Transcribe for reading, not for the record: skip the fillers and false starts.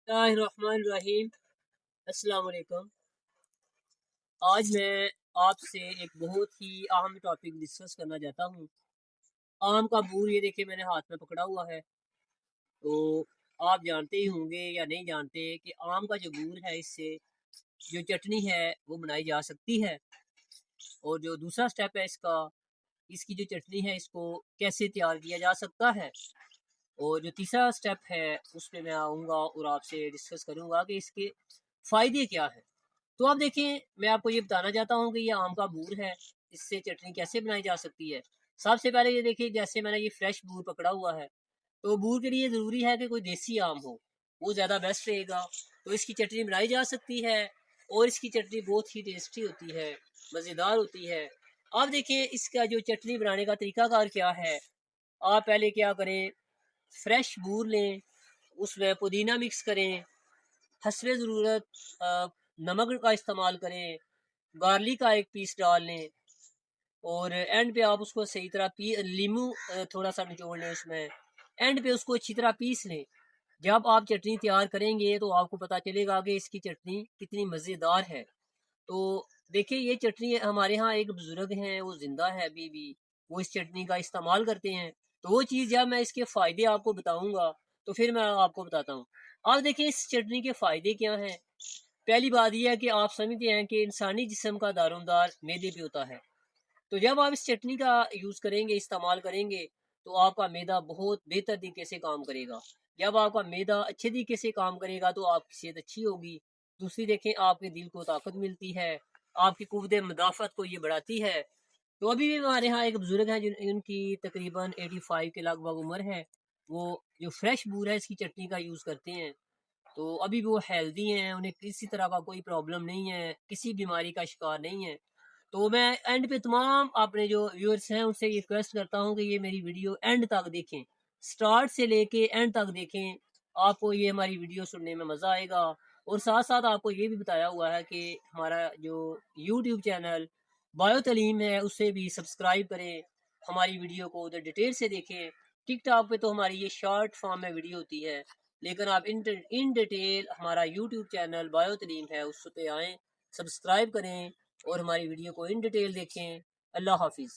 बिस्मिल्लाहिर्रहमानिर्रहीम। अस्सलाम वालेकुम। आज मैं आपसे एक बहुत ही अहम टॉपिक डिस्कस करना चाहता हूँ। आम का बूर ये देखिए मैंने हाथ में पकड़ा हुआ है। तो आप जानते ही होंगे या नहीं जानते कि आम का जो बूर है इससे जो चटनी है वो बनाई जा सकती है। और जो दूसरा स्टेप है इसकी जो चटनी है इसको कैसे तैयार किया जा सकता है। और जो तीसरा स्टेप है उसमें मैं आऊँगा और आपसे डिस्कस करूँगा कि इसके फ़ायदे क्या हैं। तो आप देखें, मैं आपको ये बताना चाहता हूँ कि ये आम का बूर है, इससे चटनी कैसे बनाई जा सकती है। सबसे पहले ये देखिए, जैसे मैंने ये फ्रेश बूर पकड़ा हुआ है, तो बूर के लिए ज़रूरी है कि कोई देसी आम हो, वो ज़्यादा बेस्ट रहेगा। तो इसकी चटनी बनाई जा सकती है और इसकी चटनी बहुत ही टेस्टी होती है, मज़ेदार होती है। आप देखिए इसका जो चटनी बनाने का तरीकाकार क्या है। आप पहले क्या करें, फ्रेश बूर लें, उसमें पुदीना मिक्स करें, हस्बे ज़रूरत नमक का इस्तेमाल करें, गार्लिक का एक पीस डाल लें और एंड पे आप उसको सही तरह लीमू थोड़ा सा निचोड़ लें उसमें। एंड पे उसको अच्छी तरह पीस लें। जब आप चटनी तैयार करेंगे तो आपको पता चलेगा कि इसकी चटनी कितनी मज़ेदार है। तो देखिए, ये चटनी हमारे यहाँ एक बुजुर्ग हैं, वो जिंदा है अभी भी, वो इस चटनी का इस्तेमाल करते हैं। तो वो चीज़ जब मैं इसके फ़ायदे आपको बताऊंगा तो फिर मैं आपको बताता हूँ। आप देखिए इस चटनी के फ़ायदे क्या हैं। पहली बात यह है कि आप समझते हैं कि इंसानी जिस्म का दारोमदार मैदे पे होता है। तो जब आप इस चटनी का यूज़ करेंगे, इस्तेमाल करेंगे, तो आपका मैदा बहुत बेहतर तरीके से काम करेगा। जब आपका मैदा अच्छे तरीके से काम करेगा तो आपकी सेहत अच्छी होगी। दूसरी देखें, आपके दिल को ताकत मिलती है, आपकी कुव्वत मुदाफ़त को ये बढ़ाती है। तो अभी भी हमारे यहाँ एक बुजुर्ग हैं जिनकी तकरीबन 85 के लगभग उम्र है। वो जो फ्रेश बूर है इसकी चटनी का यूज़ करते हैं। तो अभी भी वो हेल्दी हैं, उन्हें किसी तरह का कोई प्रॉब्लम नहीं है, किसी बीमारी का शिकार नहीं है। तो मैं एंड पे तमाम अपने जो व्यूअर्स हैं उनसे रिक्वेस्ट करता हूँ कि ये मेरी वीडियो एंड तक देखें, स्टार्ट से लेके एंड तक देखें। आपको ये हमारी वीडियो सुनने में मज़ा आएगा। और साथ साथ आपको ये भी बताया हुआ है कि हमारा जो यूट्यूब चैनल बायो तलीम है उसे भी सब्सक्राइब करें, हमारी वीडियो को उधर डिटेल से देखें। टिकटॉक पे तो हमारी ये शॉर्ट फॉर्म में वीडियो होती है, लेकिन आप इन डिटेल हमारा यूट्यूब चैनल बायो तलीम है उस पे आएँ, सब्सक्राइब करें और हमारी वीडियो को इन डिटेल देखें। अल्लाह हाफिज़।